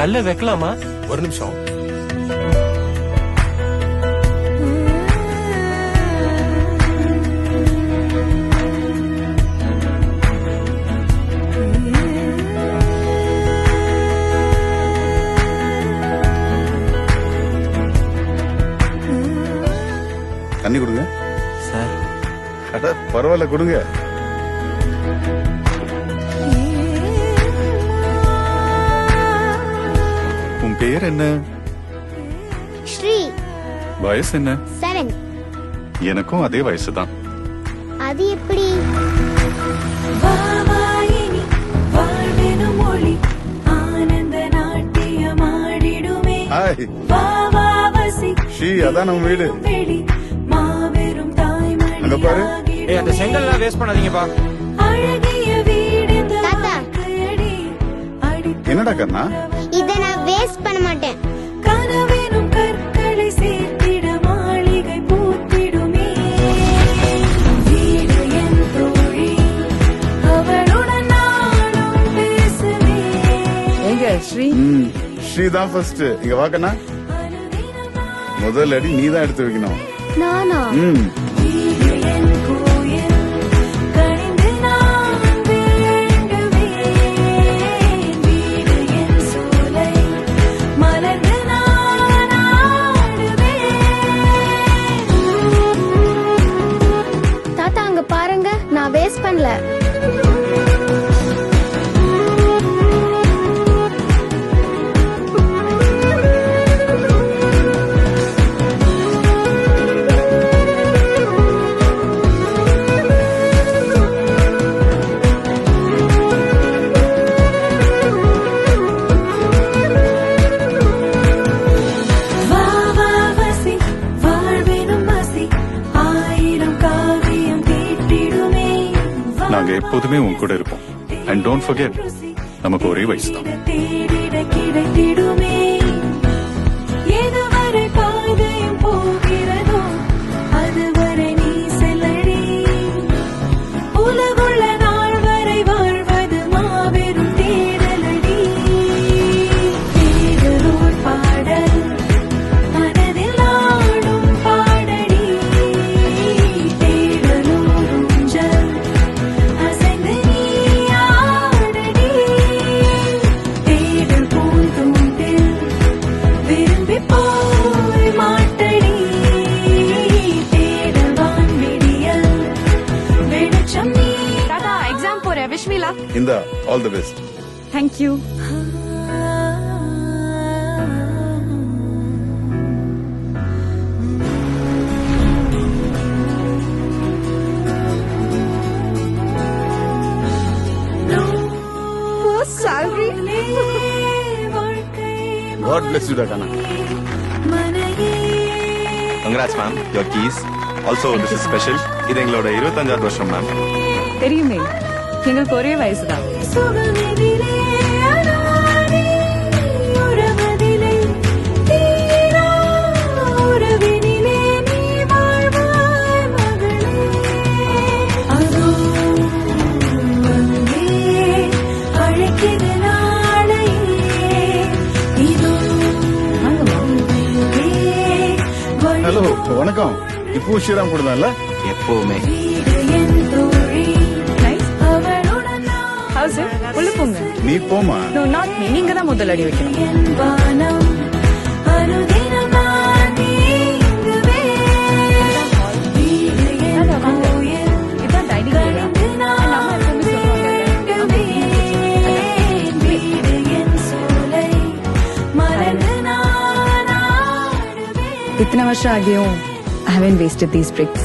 கல்ல வைக்கலாமா? ஒரு நிமிஷம். தண்ணி கொடுங்க சார். அட பரவாயில்ல கொடுங்க. உன் பேர் என்ன? ஸ்ரீ. வயசு என்ன? 7. எனக்கும் அதே வயசுதான். அது எப்படி? ஹாய் ஸ்ரீ, அதான் நம்ம வீடு. அங்க பாரு. ஏய், அந்த செங்கல்லாம் வேஸ்ட் பண்ணாதீங்கப்பா. தாத்தா, என்னடா கண்ணா? இத நான் வேஸ்ட் பண்ண மாட்டேன். ஸ்ரீ தான் ஃபர்ஸ்ட். இங்க வா கண்ணா. முதல் அடி நீ தான் எடுத்து வைக்கணும். நானா? தாத்தா அங்க பாருங்க, நான் வேஸ்ட் பண்ணல. நாங்க எப்போதுமே உன் கூட இருப்போம். அண்ட் டோன்ட் ஃபர்கெட், நமக்கு ஒரே வயசு தான். இந்த all the best. Thank you. First salary. God bless you Dakana. Congrats ma'am, your keys. Also this is special. இது எங்களோட 25வது வருஷம் மேம். தெரியுமே, எங்களுக்கு ஒரே வயசுதான். ஹலோ, வணக்கம். இப்போ ஸ்ரீராம் கூட தான்ல? எப்பவுமே. How's it? உள்ள போங்க. நீ போமா. No, not me. நீங்க தான் முதல் அடி வைக்கணும். இதான் டைனிங் ஏரியா. इतना वर्ष आगे हूँ, I haven't wasted these bricks.